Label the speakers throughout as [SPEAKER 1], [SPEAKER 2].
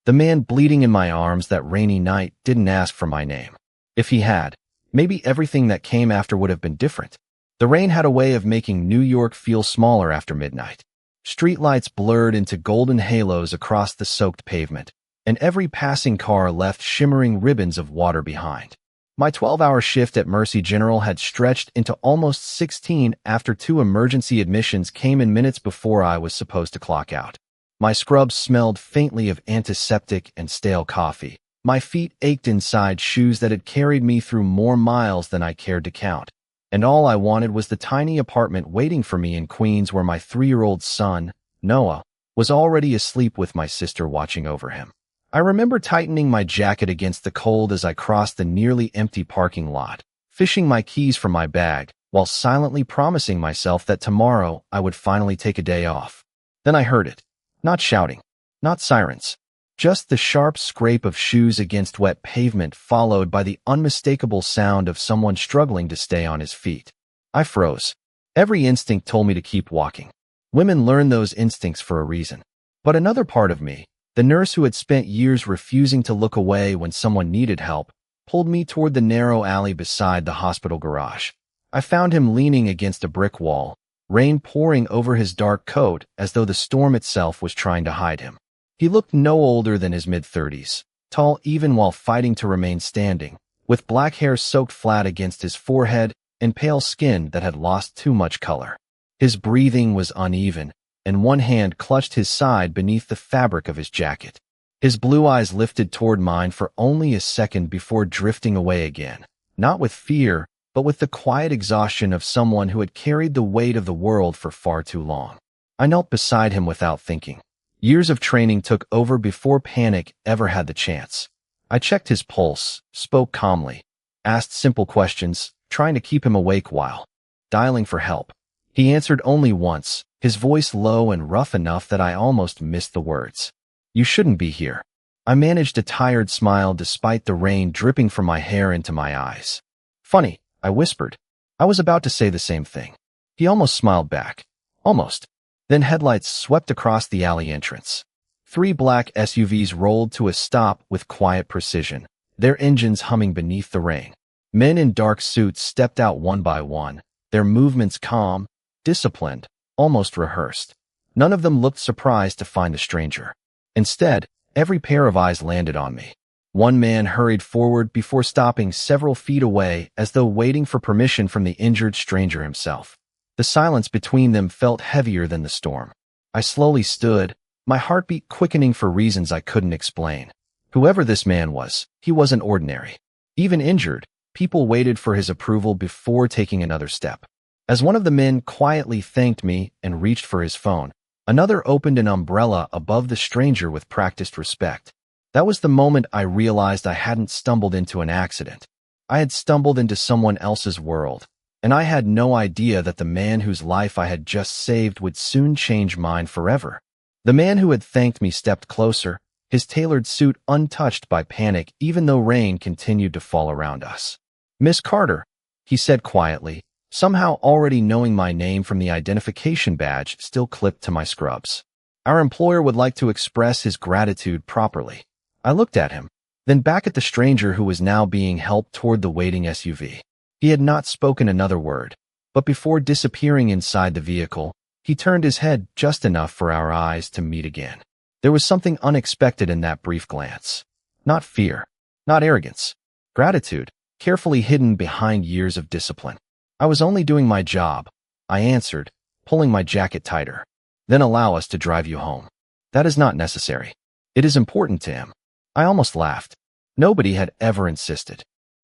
[SPEAKER 1] The man bleeding in my arms that rainy night didn't ask for my name. If he had, maybe everything that came after would have been different. The rain had a way of making New York feel smaller after midnight. Streetlights blurred into golden halos across the soaked pavement, and every passing car left shimmering ribbons of water behind. My 12-hour shift at Mercy General had stretched into almost 16 after 2 emergency admissions came in minutes before I was supposed to clock out. My scrubs smelled faintly of antiseptic and stale coffee. My feet ached inside shoes that had carried me through more miles than I cared to count. And all I wanted was the tiny apartment waiting for me in Queens where my 3-year-old son, Noah, was already asleep with my sister watching over him. I remember tightening my jacket against the cold as I crossed the nearly empty parking lot, fishing my keys from my bag, while silently promising myself that tomorrow I would finally take a day off. Then I heard it. Not shouting, not sirens, just the sharp scrape of shoes against wet pavement followed by the unmistakable sound of someone struggling to stay on his feet. I froze. Every instinct told me to keep walking. Women learn those instincts for a reason. But another part of me, the nurse who had spent years refusing to look away when someone needed help, pulled me toward the narrow alley beside the hospital garage. I found him leaning against a brick wall, rain pouring over his dark coat as though the storm itself was trying to hide him. He looked no older than his mid-30s, tall even while fighting to remain standing, with black hair soaked flat against his forehead and pale skin that had lost too much color. His breathing was uneven, and one hand clutched his side beneath the fabric of his jacket. His blue eyes lifted toward mine for only a second before drifting away again, not with fear, but with the quiet exhaustion of someone who had carried the weight of the world for far too long. I knelt beside him without thinking. Years of training took over before panic ever had the chance. I checked his pulse, spoke calmly, asked simple questions, trying to keep him awake while dialing for help. He answered only once, his voice low and rough enough that I almost missed the words. "You shouldn't be here." I managed a tired smile despite the rain dripping from my hair into my eyes. "Funny," I whispered. I was about to say the same thing. He almost smiled back. Almost. Then headlights swept across the alley entrance. 3 black SUVs rolled to a stop with quiet precision, their engines humming beneath the rain. Men in dark suits stepped out one by one, their movements calm, disciplined, almost rehearsed. None of them looked surprised to find a stranger. Instead, every pair of eyes landed on me. One man hurried forward before stopping several feet away as though waiting for permission from the injured stranger himself. The silence between them felt heavier than the storm. I slowly stood, my heartbeat quickening for reasons I couldn't explain. Whoever this man was, he wasn't ordinary. Even injured, people waited for his approval before taking another step. As one of the men quietly thanked me and reached for his phone, another opened an umbrella above the stranger with practiced respect. That was the moment I realized I hadn't stumbled into an accident. I had stumbled into someone else's world, and I had no idea that the man whose life I had just saved would soon change mine forever. The man who had thanked me stepped closer, his tailored suit untouched by panic even though rain continued to fall around us. "Miss Carter," he said quietly, somehow already knowing my name from the identification badge still clipped to my scrubs. "Our employer would like to express his gratitude properly." I looked at him, then back at the stranger who was now being helped toward the waiting SUV. He had not spoken another word, but before disappearing inside the vehicle, he turned his head just enough for our eyes to meet again. There was something unexpected in that brief glance. Not fear, not arrogance. Gratitude, carefully hidden behind years of discipline. "I was only doing my job," I answered, pulling my jacket tighter. "Then allow us to drive you home." "That is not necessary. It is important to him." I almost laughed. Nobody had ever insisted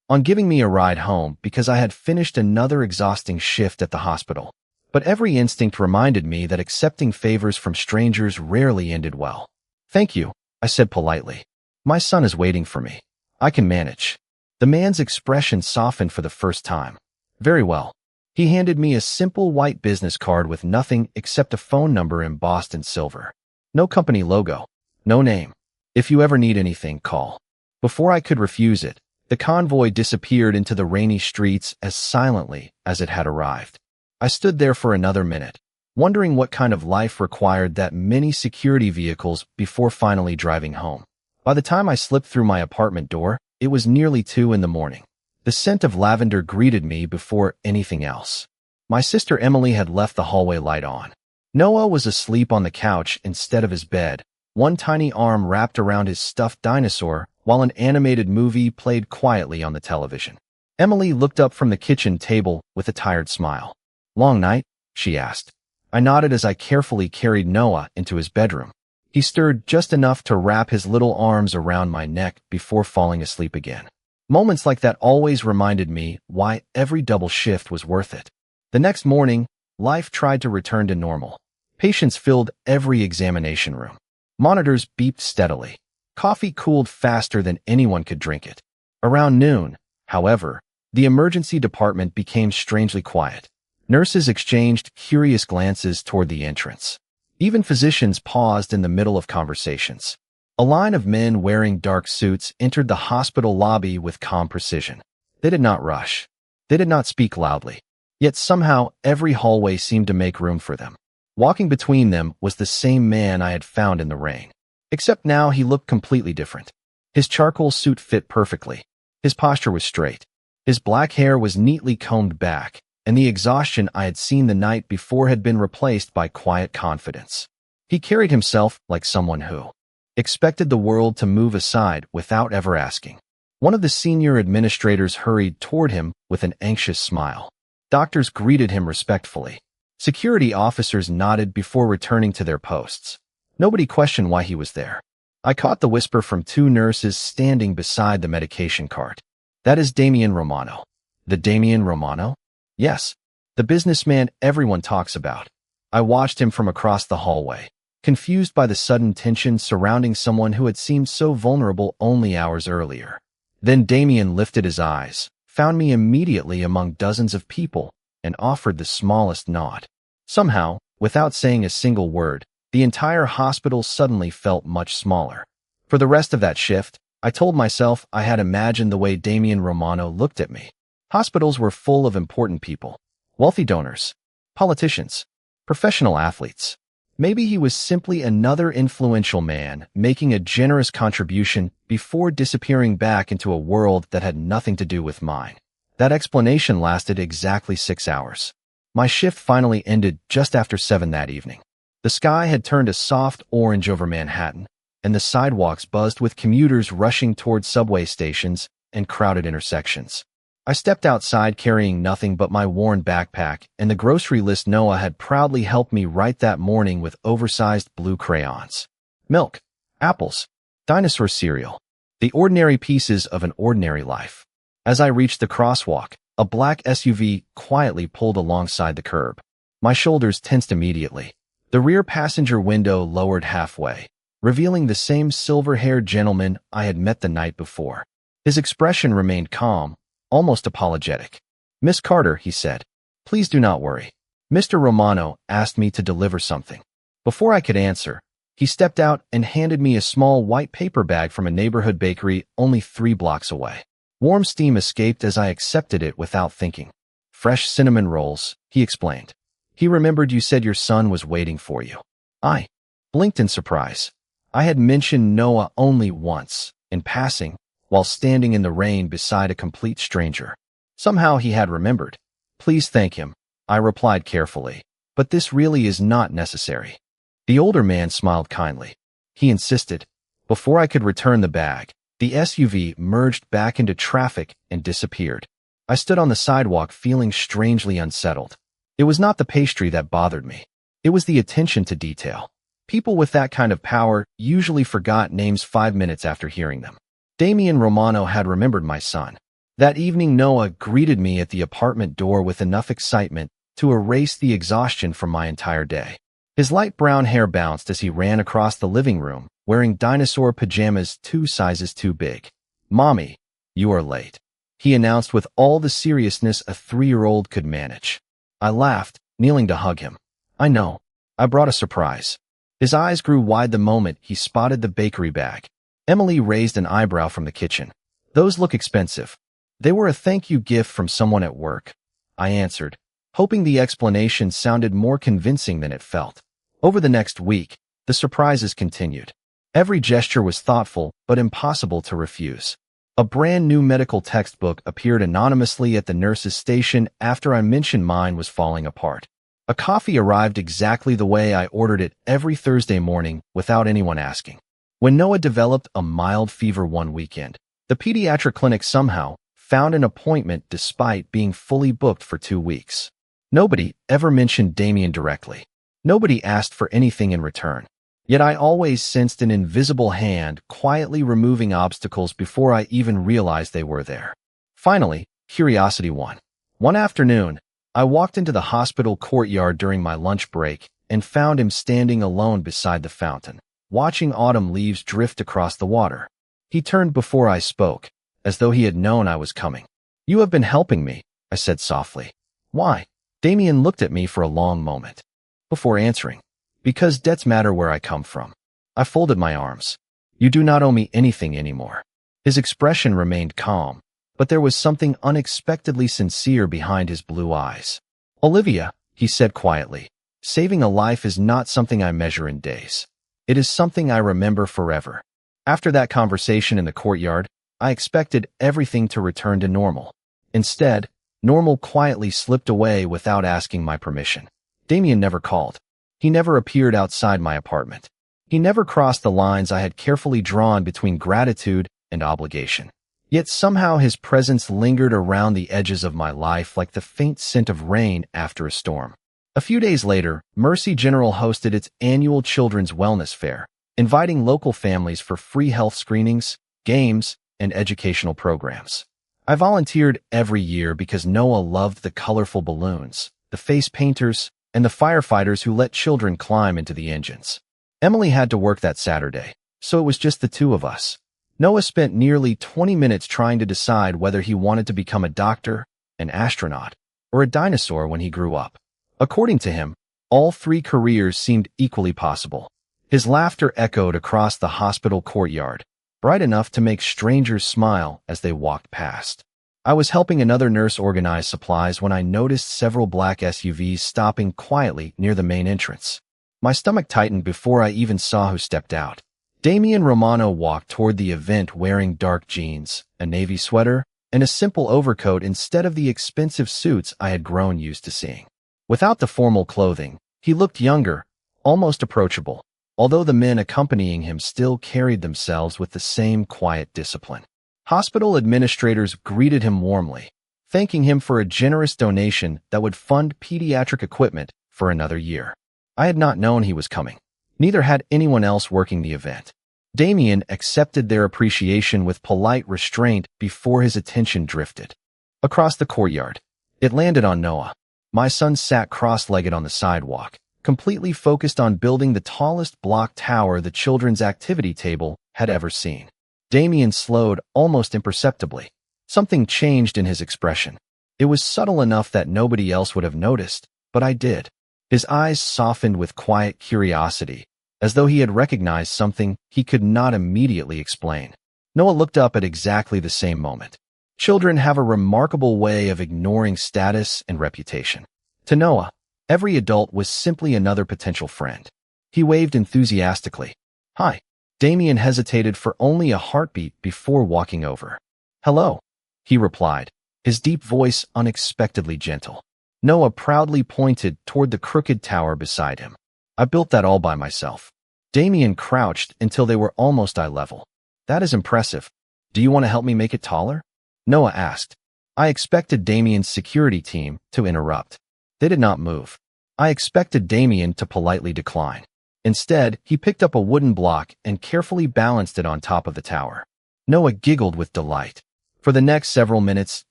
[SPEAKER 1] on giving me a ride home because I had finished another exhausting shift at the hospital. But every instinct reminded me that accepting favors from strangers rarely ended well. "Thank you," I said politely. "My son is waiting for me. I can manage." The man's expression softened for the first time. "Very well." He handed me a simple white business card with nothing except a phone number embossed in silver. No company logo, no name. "If you ever need anything, call." Before I could refuse it, the convoy disappeared into the rainy streets as silently as it had arrived. I stood there for another minute, wondering what kind of life required that many security vehicles before finally driving home. By the time I slipped through my apartment door, it was nearly 2 in the morning. The scent of lavender greeted me before anything else. My sister Emily had left the hallway light on. Noah was asleep on the couch instead of his bed, one tiny arm wrapped around his stuffed dinosaur, while an animated movie played quietly on the television. Emily looked up from the kitchen table with a tired smile. "Long night?" she asked. I nodded as I carefully carried Noah into his bedroom. He stirred just enough to wrap his little arms around my neck before falling asleep again. Moments like that always reminded me why every double shift was worth it. The next morning, life tried to return to normal. Patients filled every examination room. Monitors beeped steadily. Coffee cooled faster than anyone could drink it. Around noon, however, the emergency department became strangely quiet. Nurses exchanged curious glances toward the entrance. Even physicians paused in the middle of conversations. A line of men wearing dark suits entered the hospital lobby with calm precision. They did not rush. They did not speak loudly. Yet somehow every hallway seemed to make room for them. Walking between them was the same man I had found in the rain. Except now he looked completely different. His charcoal suit fit perfectly. His posture was straight. His black hair was neatly combed back, and the exhaustion I had seen the night before had been replaced by quiet confidence. He carried himself like someone who expected the world to move aside without ever asking. One of the senior administrators hurried toward him with an anxious smile. Doctors greeted him respectfully. Security officers nodded before returning to their posts. Nobody questioned why he was there. I caught the whisper from 2 nurses standing beside the medication cart. "That is Damian Romano." "The Damian Romano?" "Yes, the businessman everyone talks about." I watched him from across the hallway, confused by the sudden tension surrounding someone who had seemed so vulnerable only hours earlier. Then Damian lifted his eyes, found me immediately among dozens of people, and offered the smallest nod. Somehow, without saying a single word, the entire hospital suddenly felt much smaller. For the rest of that shift, I told myself I had imagined the way Damian Romano looked at me. Hospitals were full of important people, wealthy donors, politicians, professional athletes. Maybe he was simply another influential man making a generous contribution before disappearing back into a world that had nothing to do with mine. That explanation lasted exactly 6 hours. My shift finally ended just after 7 that evening. The sky had turned a soft orange over Manhattan, and the sidewalks buzzed with commuters rushing toward subway stations and crowded intersections. I stepped outside carrying nothing but my worn backpack and the grocery list Noah had proudly helped me write that morning with oversized blue crayons. Milk, apples, dinosaur cereal, the ordinary pieces of an ordinary life. As I reached the crosswalk, a black SUV quietly pulled alongside the curb. My shoulders tensed immediately. The rear passenger window lowered halfway, revealing the same silver-haired gentleman I had met the night before. His expression remained calm, almost apologetic. "Miss Carter," he said, "please do not worry. Mr. Romano asked me to deliver something." Before I could answer, he stepped out and handed me a small white paper bag from a neighborhood bakery only 3 blocks away. Warm steam escaped as I accepted it without thinking. "Fresh cinnamon rolls," he explained. "He remembered you said your son was waiting for you." I blinked in surprise. I had mentioned Noah only once, in passing, while standing in the rain beside a complete stranger. Somehow he had remembered. "Please thank him," I replied carefully, "but this really is not necessary." The older man smiled kindly. He insisted. Before I could return the bag, the SUV merged back into traffic and disappeared. I stood on the sidewalk feeling strangely unsettled. It was not the pastry that bothered me. It was the attention to detail. People with that kind of power usually forgot names 5 minutes after hearing them. Damian Romano had remembered my son. That evening, Noah greeted me at the apartment door with enough excitement to erase the exhaustion from my entire day. His light brown hair bounced as he ran across the living room, wearing dinosaur pajamas 2 sizes too big. "Mommy, you are late," he announced with all the seriousness a 3-year-old could manage. I laughed, kneeling to hug him. "I know. I brought a surprise." His eyes grew wide the moment he spotted the bakery bag. Emily raised an eyebrow from the kitchen. "Those look expensive." "They were a thank you gift from someone at work," I answered, hoping the explanation sounded more convincing than it felt. Over the next week, the surprises continued. Every gesture was thoughtful, but impossible to refuse. A brand new medical textbook appeared anonymously at the nurse's station after I mentioned mine was falling apart. A coffee arrived exactly the way I ordered it every Thursday morning without anyone asking. When Noah developed a mild fever one weekend, the pediatric clinic somehow found an appointment despite being fully booked for 2 weeks. Nobody ever mentioned Damien directly. Nobody asked for anything in return. Yet I always sensed an invisible hand quietly removing obstacles before I even realized they were there. Finally, curiosity won. One afternoon, I walked into the hospital courtyard during my lunch break and found him standing alone beside the fountain, watching autumn leaves drift across the water. He turned before I spoke, as though he had known I was coming. "You have been helping me," I said softly. "Why?" Damien looked at me for a long moment before answering. "Because debts matter where I come from." I folded my arms. "You do not owe me anything anymore." His expression remained calm, but there was something unexpectedly sincere behind his blue eyes. "Olivia," he said quietly, "saving a life is not something I measure in days. It is something I remember forever." After that conversation in the courtyard, I expected everything to return to normal. Instead, normal quietly slipped away without asking my permission. Damien never called. He never appeared outside my apartment. He never crossed the lines I had carefully drawn between gratitude and obligation. Yet somehow his presence lingered around the edges of my life like the faint scent of rain after a storm. A few days later, Mercy General hosted its annual Children's Wellness Fair, inviting local families for free health screenings, games, and educational programs. I volunteered every year because Noah loved the colorful balloons, the face painters, and the firefighters who let children climb into the engines. Emily had to work that Saturday, so it was just the two of us. Noah spent nearly 20 minutes trying to decide whether he wanted to become a doctor, an astronaut, or a dinosaur when he grew up. According to him, all 3 careers seemed equally possible. His laughter echoed across the hospital courtyard, bright enough to make strangers smile as they walked past. I was helping another nurse organize supplies when I noticed several black SUVs stopping quietly near the main entrance. My stomach tightened before I even saw who stepped out. Damien Romano walked toward the event wearing dark jeans, a navy sweater, and a simple overcoat instead of the expensive suits I had grown used to seeing. Without the formal clothing, he looked younger, almost approachable, although the men accompanying him still carried themselves with the same quiet discipline. Hospital administrators greeted him warmly, thanking him for a generous donation that would fund pediatric equipment for another year. I had not known he was coming. Neither had anyone else working the event. Damien accepted their appreciation with polite restraint before his attention drifted. Across the courtyard, it landed on Noah. My son sat cross-legged on the sidewalk, completely focused on building the tallest block tower the children's activity table had ever seen. Damien slowed almost imperceptibly. Something changed in his expression. It was subtle enough that nobody else would have noticed, but I did. His eyes softened with quiet curiosity, as though he had recognized something he could not immediately explain. Noah looked up at exactly the same moment. Children have a remarkable way of ignoring status and reputation. To Noah, every adult was simply another potential friend. He waved enthusiastically. "Hi." Damien hesitated for only a heartbeat before walking over. "Hello," he replied, his deep voice unexpectedly gentle. Noah proudly pointed toward the crooked tower beside him. "I built that all by myself." Damien crouched until they were almost eye level. "That is impressive. Do you want to help me make it taller?" Noah asked. I expected Damien's security team to interrupt. They did not move. I expected Damien to politely decline. Instead, he picked up a wooden block and carefully balanced it on top of the tower. Noah giggled with delight. For the next several minutes,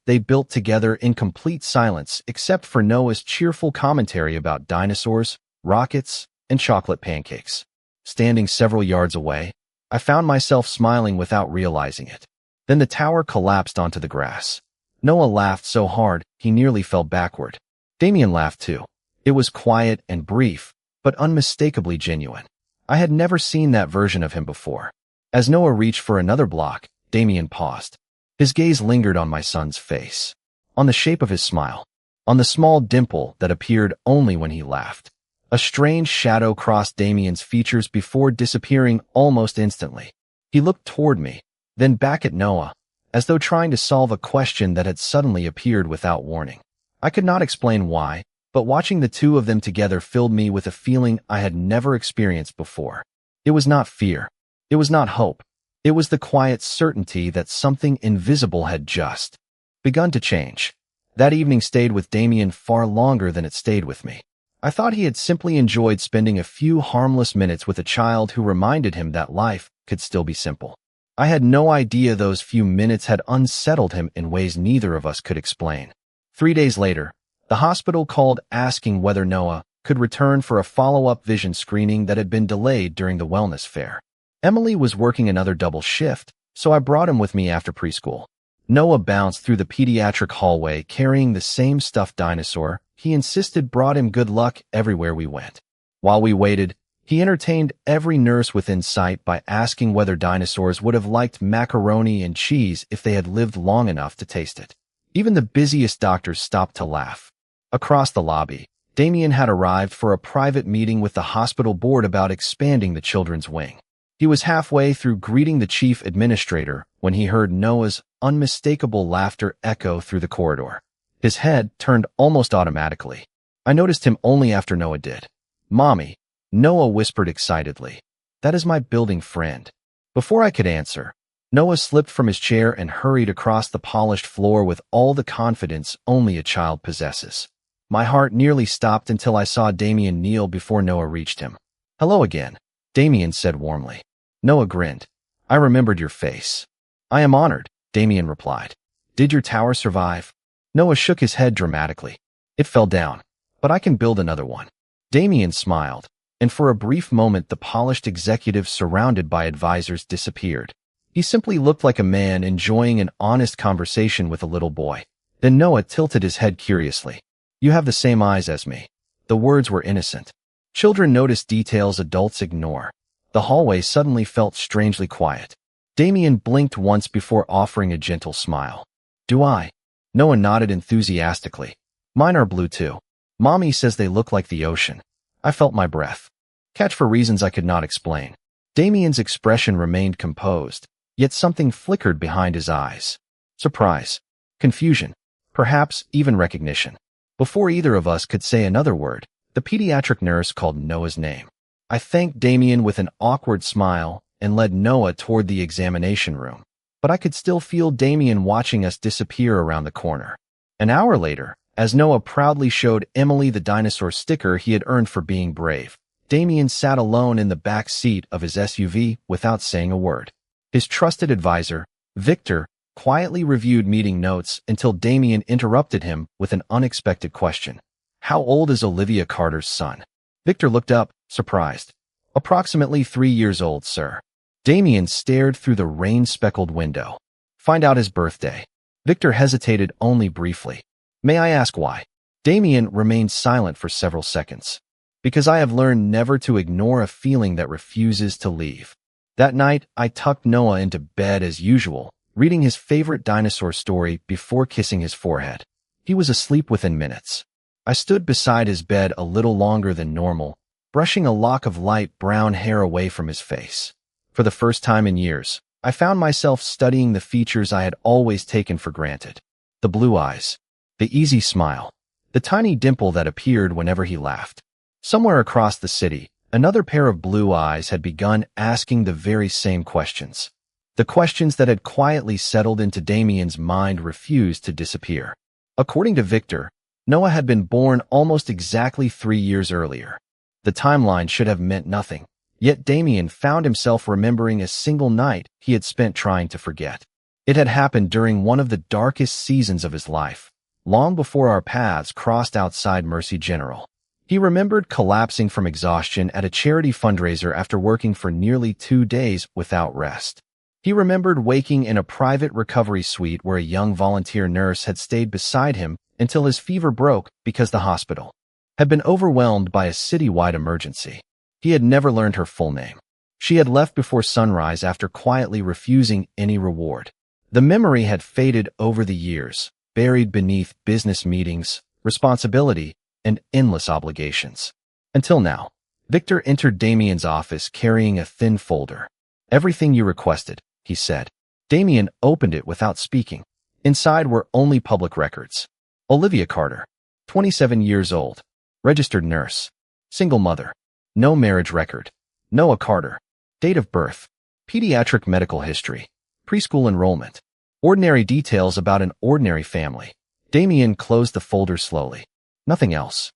[SPEAKER 1] they built together in complete silence except for Noah's cheerful commentary about dinosaurs, rockets, and chocolate pancakes. Standing several yards away, I found myself smiling without realizing it. Then the tower collapsed onto the grass. Noah laughed so hard, he nearly fell backward. Damien laughed too. It was quiet and brief, but unmistakably genuine. I had never seen that version of him before. As Noah reached for another block, Damien paused. His gaze lingered on my son's face, on the shape of his smile, on the small dimple that appeared only when he laughed. A strange shadow crossed Damien's features before disappearing almost instantly. He looked toward me, then back at Noah, as though trying to solve a question that had suddenly appeared without warning. I could not explain why, but watching the two of them together filled me with a feeling I had never experienced before. It was not fear. It was not hope. It was the quiet certainty that something invisible had just begun to change. That evening stayed with Damien far longer than it stayed with me. I thought he had simply enjoyed spending a few harmless minutes with a child who reminded him that life could still be simple. I had no idea those few minutes had unsettled him in ways neither of us could explain. 3 days later, the hospital called asking whether Noah could return for a follow-up vision screening that had been delayed during the wellness fair. Emily was working another double shift, so I brought him with me after preschool. Noah bounced through the pediatric hallway carrying the same stuffed dinosaur he insisted brought him good luck everywhere we went. While we waited, he entertained every nurse within sight by asking whether dinosaurs would have liked macaroni and cheese if they had lived long enough to taste it. Even the busiest doctors stopped to laugh. Across the lobby, Damien had arrived for a private meeting with the hospital board about expanding the children's wing. He was halfway through greeting the chief administrator when he heard Noah's unmistakable laughter echo through the corridor. His head turned almost automatically. I noticed him only after Noah did. "Mommy," Noah whispered excitedly. "That is my building friend." Before I could answer, Noah slipped from his chair and hurried across the polished floor with all the confidence only a child possesses. My heart nearly stopped until I saw Damien kneel before Noah reached him. "Hello again," Damien said warmly. Noah grinned. "I remembered your face." "I am honored," Damien replied. "Did your tower survive?" Noah shook his head dramatically. "It fell down, but I can build another one." Damien smiled, and for a brief moment the polished executive surrounded by advisors disappeared. He simply looked like a man enjoying an honest conversation with a little boy. Then Noah tilted his head curiously. "You have the same eyes as me." The words were innocent. Children notice details adults ignore. The hallway suddenly felt strangely quiet. Damien blinked once before offering a gentle smile. "Do I?" Noah nodded enthusiastically. "Mine are blue too. Mommy says they look like the ocean." I felt my breath catch for reasons I could not explain. Damien's expression remained composed, yet something flickered behind his eyes. Surprise, confusion, perhaps even recognition. Before either of us could say another word, the pediatric nurse called Noah's name. I thanked Damien with an awkward smile and led Noah toward the examination room. But I could still feel Damien watching us disappear around the corner. An hour later, as Noah proudly showed Emily the dinosaur sticker he had earned for being brave, Damien sat alone in the back seat of his SUV without saying a word. His trusted advisor, Victor, quietly reviewed meeting notes until Damien interrupted him with an unexpected question. "How old is Olivia Carter's son?" Victor looked up, surprised. "Approximately 3 years old, sir." Damien stared through the rain-speckled window. "Find out his birthday." Victor hesitated only briefly. "May I ask why?" Damien remained silent for several seconds. "Because I have learned never to ignore a feeling that refuses to leave." That night, I tucked Noah into bed as usual, reading his favorite dinosaur story before kissing his forehead. He was asleep within minutes. I stood beside his bed a little longer than normal, brushing a lock of light brown hair away from his face. For the first time in years, I found myself studying the features I had always taken for granted. The blue eyes, the easy smile, the tiny dimple that appeared whenever he laughed. Somewhere across the city, another pair of blue eyes had begun asking the very same questions. The questions that had quietly settled into Damien's mind refused to disappear. According to Victor, Noah had been born almost exactly 3 years earlier. The timeline should have meant nothing. Yet Damien found himself remembering a single night he had spent trying to forget. It had happened during one of the darkest seasons of his life, long before our paths crossed outside Mercy General. He remembered collapsing from exhaustion at a charity fundraiser after working for nearly 2 days without rest. He remembered waking in a private recovery suite where a young volunteer nurse had stayed beside him until his fever broke because the hospital had been overwhelmed by a citywide emergency. He had never learned her full name. She had left before sunrise after quietly refusing any reward. The memory had faded over the years, buried beneath business meetings, responsibility, and endless obligations. Until now. Victor entered Damien's office carrying a thin folder. Everything you requested, he said. Damien opened it without speaking. Inside were only public records. Olivia Carter, 27 years old, registered nurse, single mother, no marriage record. Noah Carter, date of birth, pediatric medical history, preschool enrollment, ordinary details about an ordinary family. Damien closed the folder slowly. Nothing else.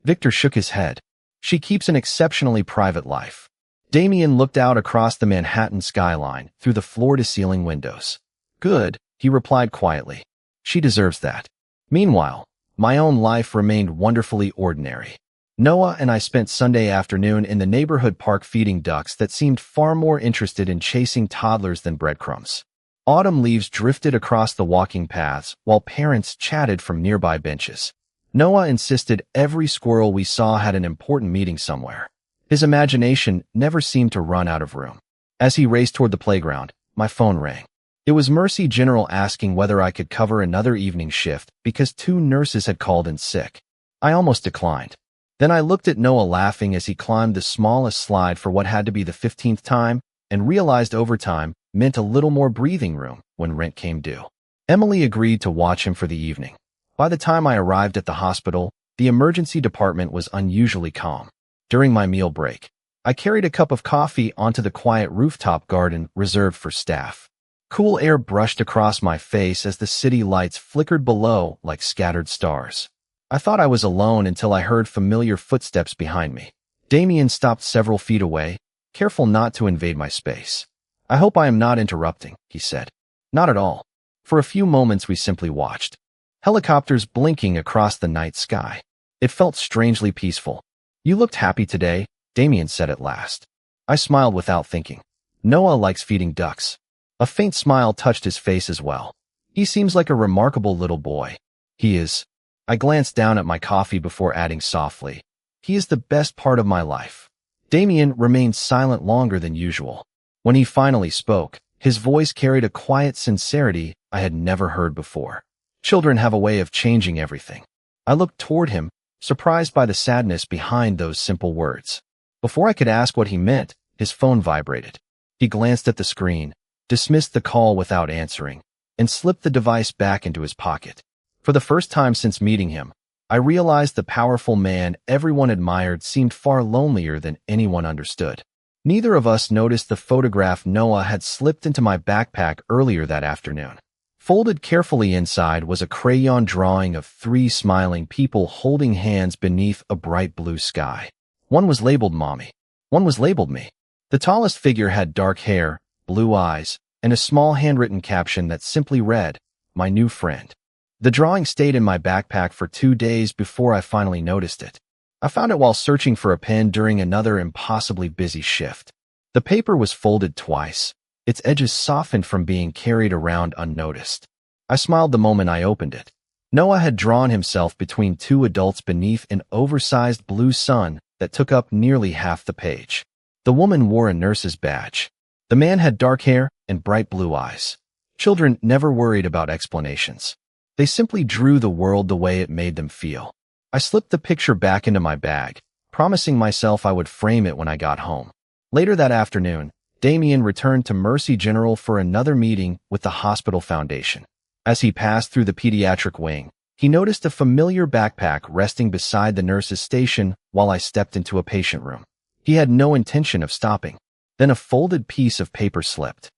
[SPEAKER 1] Victor shook his head. She keeps an exceptionally private life. Damien looked out across the Manhattan skyline through the floor-to-ceiling windows. Good, he replied quietly. She deserves that. Meanwhile, my own life remained wonderfully ordinary. Noah and I spent Sunday afternoon in the neighborhood park feeding ducks that seemed far more interested in chasing toddlers than breadcrumbs. Autumn leaves drifted across the walking paths while parents chatted from nearby benches. Noah insisted every squirrel we saw had an important meeting somewhere. His imagination never seemed to run out of room. As he raced toward the playground, my phone rang. It was Mercy General asking whether I could cover another evening shift because 2 nurses had called in sick. I almost declined. Then I looked at Noah laughing as he climbed the smallest slide for what had to be the 15th time and realized overtime meant a little more breathing room when rent came due. Emily agreed to watch him for the evening. By the time I arrived at the hospital, the emergency department was unusually calm. During my meal break, I carried a cup of coffee onto the quiet rooftop garden reserved for staff. Cool air brushed across my face as the city lights flickered below like scattered stars. I thought I was alone until I heard familiar footsteps behind me. Damien stopped several feet away, careful not to invade my space. I hope I am not interrupting, he said. Not at all. For a few moments we simply watched. Helicopters blinking across the night sky. It felt strangely peaceful. You looked happy today, Damien said at last. I smiled without thinking. Noah likes feeding ducks. A faint smile touched his face as well. He seems like a remarkable little boy. He is. I glanced down at my coffee before adding softly. He is the best part of my life. Damien remained silent longer than usual. When he finally spoke, his voice carried a quiet sincerity I had never heard before. Children have a way of changing everything. I looked toward him, surprised by the sadness behind those simple words. Before I could ask what he meant, his phone vibrated. He glanced at the screen, dismissed the call without answering, and slipped the device back into his pocket. For the first time since meeting him, I realized the powerful man everyone admired seemed far lonelier than anyone understood. Neither of us noticed the photograph Noah had slipped into my backpack earlier that afternoon. Folded carefully inside was a crayon drawing of 3 smiling people holding hands beneath a bright blue sky. One was labeled Mommy. One was labeled me. The tallest figure had dark hair, blue eyes, and a small handwritten caption that simply read, "My new friend." The drawing stayed in my backpack for 2 days before I finally noticed it. I found it while searching for a pen during another impossibly busy shift. The paper was folded twice, its edges softened from being carried around unnoticed. I smiled the moment I opened it. Noah had drawn himself between 2 adults beneath an oversized blue sun that took up nearly half the page. The woman wore a nurse's badge. The man had dark hair and bright blue eyes. Children never worried about explanations. They simply drew the world the way it made them feel. I slipped the picture back into my bag, promising myself I would frame it when I got home. Later that afternoon, Damien returned to Mercy General for another meeting with the hospital foundation. As he passed through the pediatric wing, he noticed a familiar backpack resting beside the nurse's station while I stepped into a patient room. He had no intention of stopping. Then a folded piece of paper slipped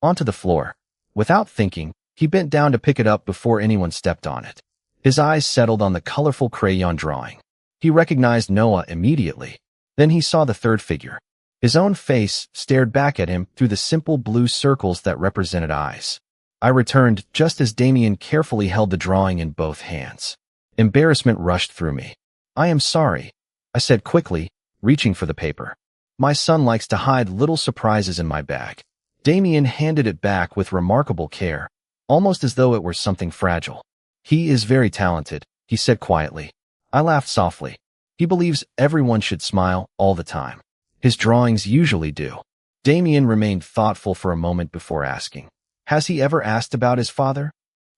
[SPEAKER 1] onto the floor. Without thinking, he bent down to pick it up before anyone stepped on it. His eyes settled on the colorful crayon drawing. He recognized Noah immediately. Then he saw the third figure. His own face stared back at him through the simple blue circles that represented eyes. I returned just as Damien carefully held the drawing in both hands. Embarrassment rushed through me. "I am sorry," I said quickly, reaching for the paper. "My son likes to hide little surprises in my bag." Damien handed it back with remarkable care, almost as though it were something fragile. "He is very talented," he said quietly. I laughed softly. "He believes everyone should smile all the time. His drawings usually do." Damien remained thoughtful for a moment before asking, "Has he ever asked about his father?"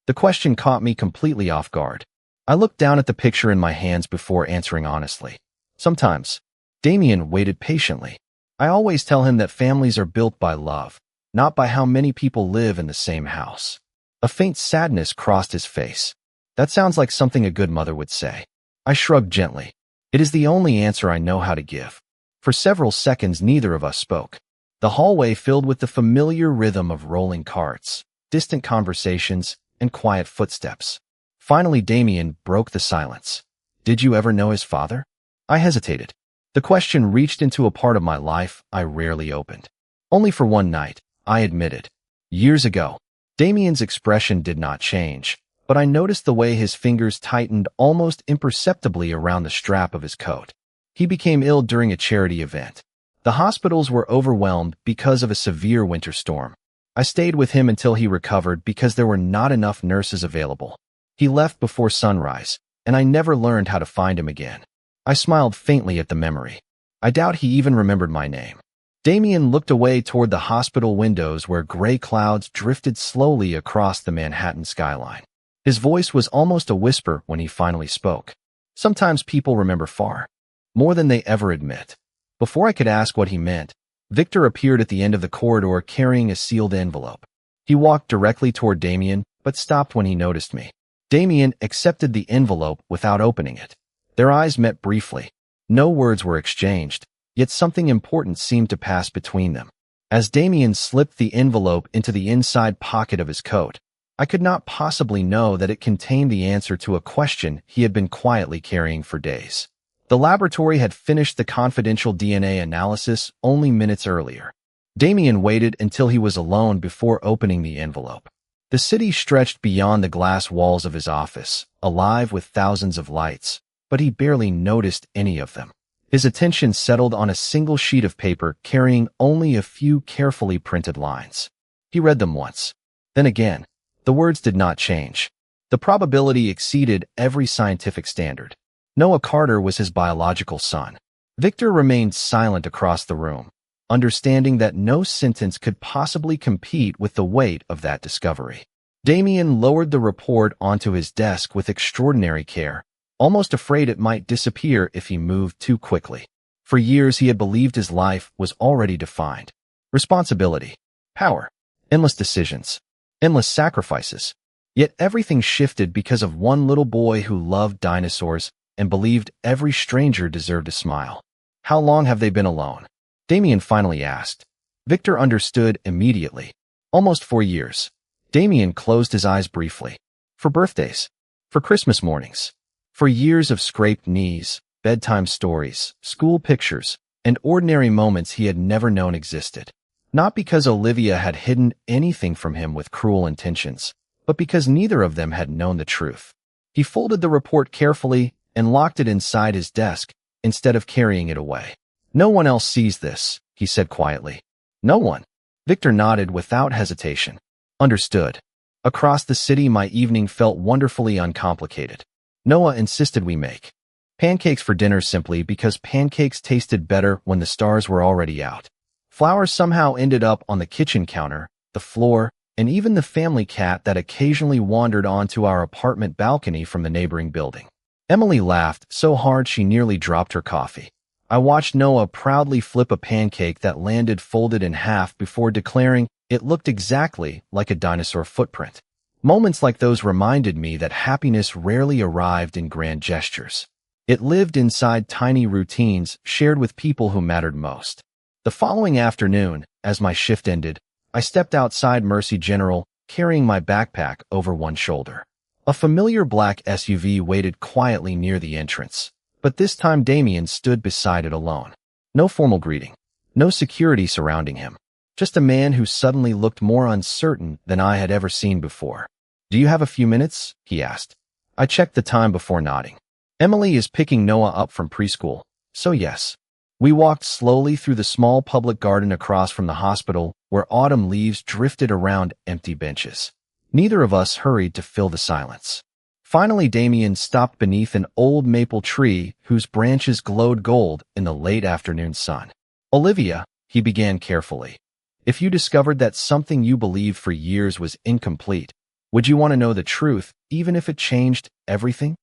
[SPEAKER 1] The question caught me completely off guard. I looked down at the picture in my hands before answering honestly. "Sometimes. Damien waited patiently. I always tell him that families are built by love, not by how many people live in the same house. A faint sadness crossed his face. That sounds like something a good mother would say. I shrugged gently. It is the only answer I know how to give. For several seconds, neither of us spoke. The hallway filled with the familiar rhythm of rolling carts, distant conversations, and quiet footsteps. Finally, Damien broke the silence. Did you ever know his father? I hesitated. The question reached into a part of my life I rarely opened. Only for one night, I admitted. Years ago. Damien's expression did not change, but I noticed the way his fingers tightened almost imperceptibly around the strap of his coat. He became ill during a charity event. The hospitals were overwhelmed because of a severe winter storm. I stayed with him until he recovered because there were not enough nurses available. He left before sunrise, and I never learned how to find him again. I smiled faintly at the memory. I doubt he even remembered my name. Damien looked away toward the hospital windows where gray clouds drifted slowly across the Manhattan skyline. His voice was almost a whisper when he finally spoke. Sometimes people remember far more than they ever admit. Before I could ask what he meant, Victor appeared at the end of the corridor carrying a sealed envelope. He walked directly toward Damien, but stopped when he noticed me. Damien accepted the envelope without opening it. Their eyes met briefly. No words were exchanged, yet something important seemed to pass between them. As Damien slipped the envelope into the inside pocket of his coat, I could not possibly know that it contained the answer to a question he had been quietly carrying for days. The laboratory had finished the confidential DNA analysis only minutes earlier. Damien waited until he was alone before opening the envelope. The city stretched beyond the glass walls of his office, alive with thousands of lights, but he barely noticed any of them. His attention settled on a single sheet of paper carrying only a few carefully printed lines. He read them once. Then again. The words did not change. The probability exceeded every scientific standard. Noah Carter was his biological son. Victor remained silent across the room, understanding that no sentence could possibly compete with the weight of that discovery. Damien lowered the report onto his desk with extraordinary care, almost afraid it might disappear if he moved too quickly. For years he had believed his life was already defined. Responsibility, power, endless decisions, endless sacrifices. Yet everything shifted because of one little boy who loved dinosaurs and believed every stranger deserved a smile. How long have they been alone? Damien finally asked. Victor understood immediately. Almost 4 years. Damien closed his eyes briefly. For birthdays. For Christmas mornings. For years of scraped knees, bedtime stories, school pictures, and ordinary moments he had never known existed. Not because Olivia had hidden anything from him with cruel intentions, but because neither of them had known the truth. He folded the report carefully and locked it inside his desk instead of carrying it away. No one else sees this, he said quietly. No one. Victor nodded without hesitation. Understood. Across the city, my evening felt wonderfully uncomplicated. Noah insisted we make pancakes for dinner simply because pancakes tasted better when the stars were already out. Flowers somehow ended up on the kitchen counter, the floor, and even the family cat that occasionally wandered onto our apartment balcony from the neighboring building. Emily laughed so hard she nearly dropped her coffee. I watched Noah proudly flip a pancake that landed folded in half before declaring it looked exactly like a dinosaur footprint. Moments like those reminded me that happiness rarely arrived in grand gestures. It lived inside tiny routines shared with people who mattered most. The following afternoon, as my shift ended, I stepped outside Mercy General, carrying my backpack over one shoulder. A familiar black SUV waited quietly near the entrance, but this time Damien stood beside it alone. No formal greeting, no security surrounding him, just a man who suddenly looked more uncertain than I had ever seen before. Do you have a few minutes? He asked. I checked the time before nodding. Emily is picking Noah up from preschool, so yes. We walked slowly through the small public garden across from the hospital where autumn leaves drifted around empty benches. Neither of us hurried to fill the silence. Finally, Damien stopped beneath an old maple tree whose branches glowed gold in the late afternoon sun. Olivia, he began carefully, if you discovered that something you believed for years was incomplete, would you want to know the truth, even if it changed everything?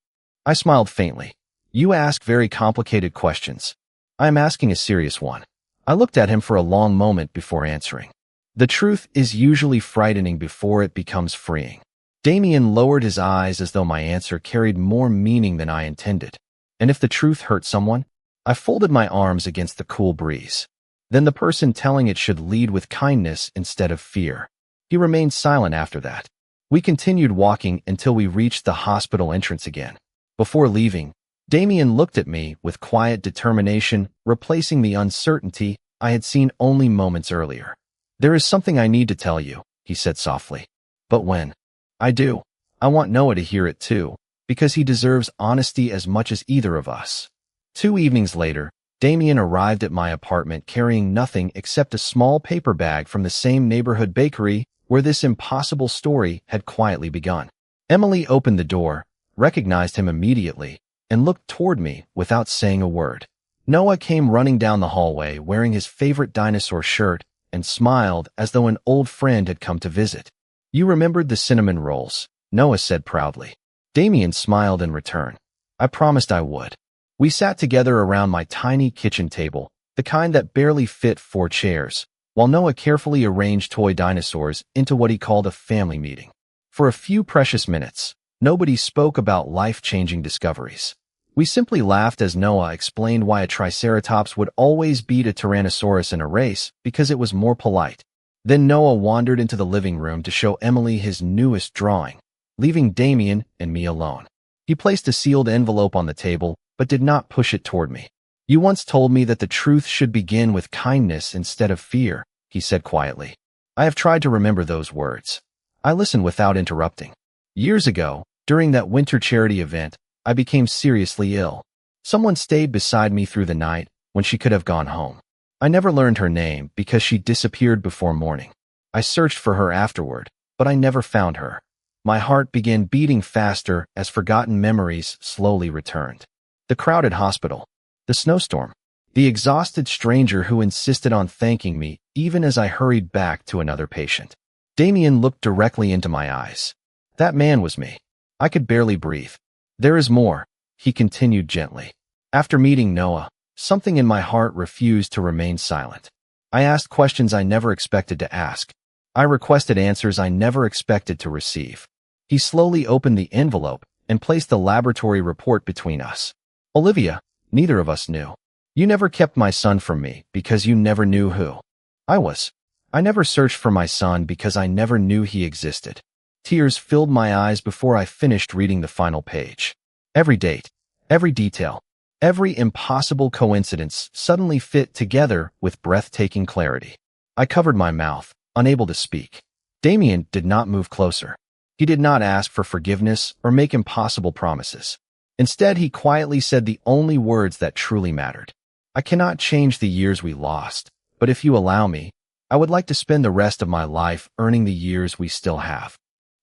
[SPEAKER 1] I smiled faintly. You ask very complicated questions. I am asking a serious one. I looked at him for a long moment before answering. The truth is usually frightening before it becomes freeing. Damien lowered his eyes as though my answer carried more meaning than I intended. And if the truth hurt someone, I folded my arms against the cool breeze. Then the person telling it should lead with kindness instead of fear. He remained silent after that. We continued walking until we reached the hospital entrance again. Before leaving, Damien looked at me with quiet determination, replacing the uncertainty I had seen only moments earlier. "There is something I need to tell you," he said softly. "But when I do, I want Noah to hear it too, because he deserves honesty as much as either of us." 2 evenings later, Damien arrived at my apartment carrying nothing except a small paper bag from the same neighborhood bakery where this impossible story had quietly begun. Emily opened the door, recognized him immediately, and looked toward me without saying a word. Noah came running down the hallway wearing his favorite dinosaur shirt and smiled as though an old friend had come to visit. "You remembered the cinnamon rolls," Noah said proudly. Damien smiled in return. "I promised I would." We sat together around my tiny kitchen table, the kind that barely fit 4 chairs, while Noah carefully arranged toy dinosaurs into what he called a family meeting. For a few precious minutes, nobody spoke about life-changing discoveries. We simply laughed as Noah explained why a Triceratops would always beat a Tyrannosaurus in a race because it was more polite. Then Noah wandered into the living room to show Emily his newest drawing, leaving Damien and me alone. He placed a sealed envelope on the table, but did not push it toward me. "You once told me that the truth should begin with kindness instead of fear," he said quietly. I have tried to remember those words. I listened without interrupting. Years ago, during that winter charity event, I became seriously ill. Someone stayed beside me through the night when she could have gone home. I never learned her name because she disappeared before morning. I searched for her afterward, but I never found her. My heart began beating faster as forgotten memories slowly returned. The crowded hospital, the snowstorm, the exhausted stranger who insisted on thanking me even as I hurried back to another patient. Damien looked directly into my eyes. That man was me. I could barely breathe. "There is more," he continued gently. After meeting Noah, something in my heart refused to remain silent. I asked questions I never expected to ask. I requested answers I never expected to receive. He slowly opened the envelope and placed the laboratory report between us. "Olivia, neither of us knew. You never kept my son from me because you never knew who I was. I never searched for my son because I never knew he existed." Tears filled my eyes before I finished reading the final page. Every date, every detail, every impossible coincidence suddenly fit together with breathtaking clarity. I covered my mouth, unable to speak. Damien did not move closer. He did not ask for forgiveness or make impossible promises. Instead, he quietly said the only words that truly mattered. "I cannot change the years we lost, but if you allow me, I would like to spend the rest of my life earning the years we still have."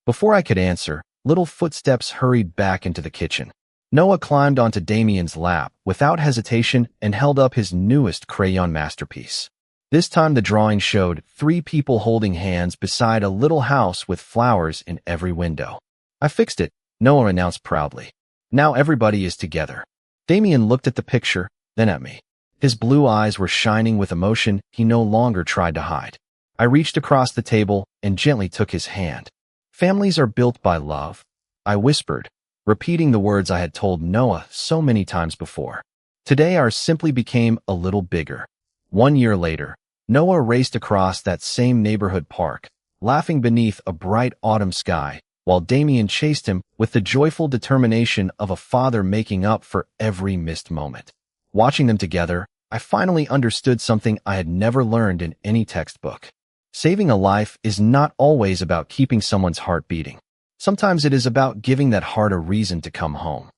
[SPEAKER 1] Before I could answer, little footsteps hurried back into the kitchen. Noah climbed onto Damien's lap without hesitation and held up his newest crayon masterpiece. This time the drawing showed 3 people holding hands beside a little house with flowers in every window. "I fixed it," Noah announced proudly. "Now everybody is together." Damien looked at the picture, then at me. His blue eyes were shining with emotion he no longer tried to hide. I reached across the table and gently took his hand. "Families are built by love," I whispered, repeating the words I had told Noah so many times before. Today ours simply became a little bigger. 1 year later, Noah raced across that same neighborhood park, laughing beneath a bright autumn sky, while Damien chased him with the joyful determination of a father making up for every missed moment. Watching them together, I finally understood something I had never learned in any textbook. Saving a life is not always about keeping someone's heart beating. Sometimes it is about giving that heart a reason to come home.